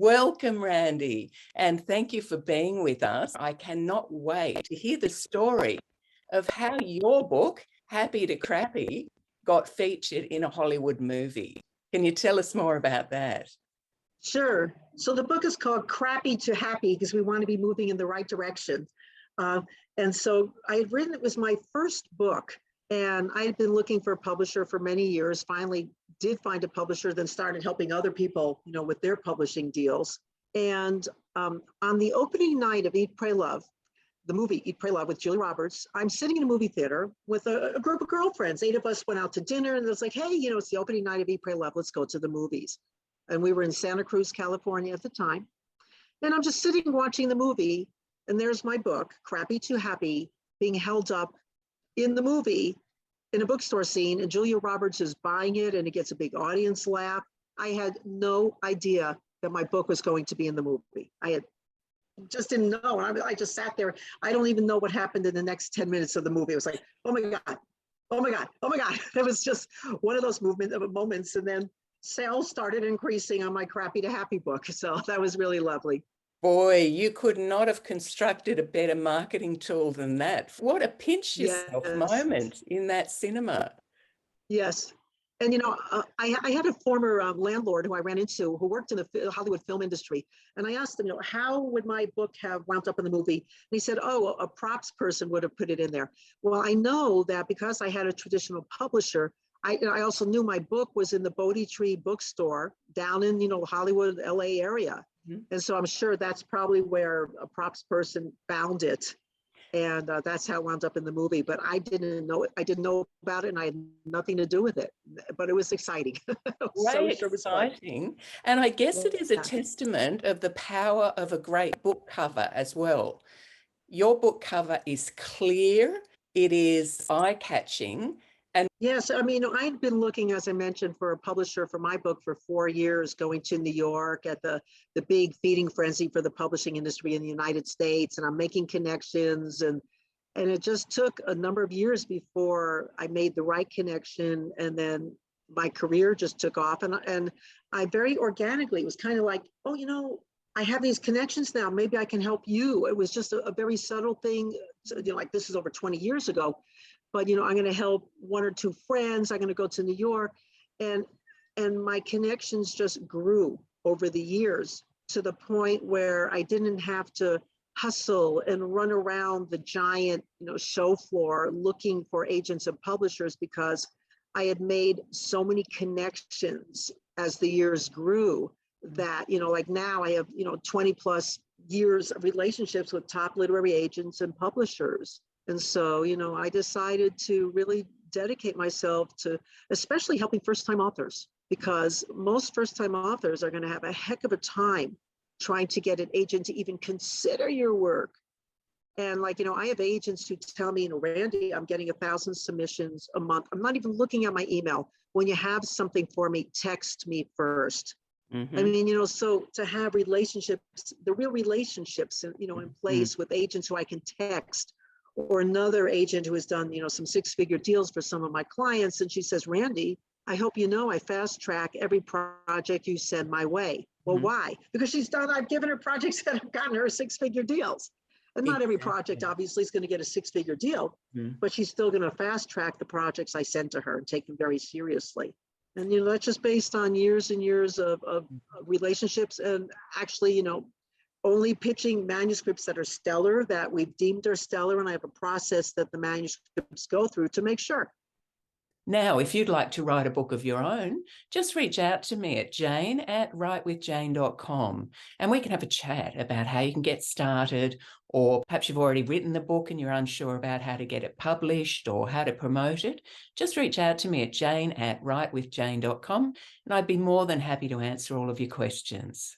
Welcome, Randy, and thank you for being with us. I cannot wait to hear the story of how your book, Happy to Crappy, got featured in a Hollywood movie. Can you tell us more about that? Sure. So the book is called Crappy to Happy because we want to be moving in the right direction. And so I had written, it was my first book, and I had been looking for a publisher for many years, finally did find a publisher, then started helping other people, with their publishing deals. And on the opening night of Eat, Pray, Love, the movie Eat, Pray, Love with Julia Roberts, I'm sitting in a movie theater with a group of girlfriends. 8 of us went out to dinner, and it was like, hey, it's the opening night of Eat, Pray, Love, let's go to the movies. And we were in Santa Cruz, California at the time. And I'm just sitting watching the movie, and there's my book, Crappy to Happy, being held up in the movie in a bookstore scene, and Julia Roberts is buying it, and it gets a big audience laugh. I had no idea that my book was going to be in the movie. I just didn't know. I just sat there. I don't even know what happened in the next 10 minutes of the movie. It was like, oh my God, oh my God, oh my God. It was just one of those moments. And then sales started increasing on my Crappy to Happy book. So that was really lovely. Boy, you could not have constructed a better marketing tool than that. What a pinch yourself moment in that cinema. Yes. And, I had a former landlord who I ran into who worked in the Hollywood film industry. And I asked him, how would my book have wound up in the movie? And he said, oh, a props person would have put it in there. Well, I know that because I had a traditional publisher, I also knew my book was in the Bodhi Tree bookstore down in, Hollywood, LA area. Mm-hmm. And so I'm sure that's probably where a props person found it. And that's how it wound up in the movie. But I didn't know it. I didn't know about it, and I had nothing to do with it. But it was exciting. Very exciting. And I guess it is a testament of the power of a great book cover as well. Your book cover is clear. It is eye-catching. And yes, I'd been looking, as I mentioned, for a publisher for my book for 4 years, going to New York at the big feeding frenzy for the publishing industry in the United States. And I'm making connections, and it just took a number of years before I made the right connection. And then my career just took off, and I very organically, it was kind of like, oh, I have these connections now, maybe I can help you. It was just a very subtle thing, like this is over 20 years ago. But, I'm going to help 1 or 2 friends. I'm going to go to New York. And my connections just grew over the years to the point where I didn't have to hustle and run around the giant, show floor looking for agents and publishers, because I had made so many connections as the years grew that, like now I have, 20 plus years of relationships with top literary agents and publishers. And so, I decided to really dedicate myself to especially helping first-time authors, because most first-time authors are going to have a heck of a time trying to get an agent to even consider your work. And I have agents who tell me, Randy, I'm getting 1,000 submissions a month. I'm not even looking at my email. When you have something for me, text me first. Mm-hmm. So to have relationships, the real relationships, in place with agents who I can text, or another agent who has done, some 6-figure deals for some of my clients. And she says, Randy, I hope I fast track every project you send my way. Well, why? Because I've given her projects that have gotten her 6-figure deals. And not every project obviously is going to get a 6-figure deal, but she's still going to fast track the projects I send to her and take them very seriously. And, that's just based on years and years of relationships, and actually, only pitching manuscripts that are stellar, that we've deemed are stellar, and I have a process that the manuscripts go through to make sure. Now, if you'd like to write a book of your own, just reach out to me at jane@writewithjane.com, and we can have a chat about how you can get started, or perhaps you've already written the book and you're unsure about how to get it published or how to promote it. Just reach out to me at jane@writewithjane.com, and I'd be more than happy to answer all of your questions.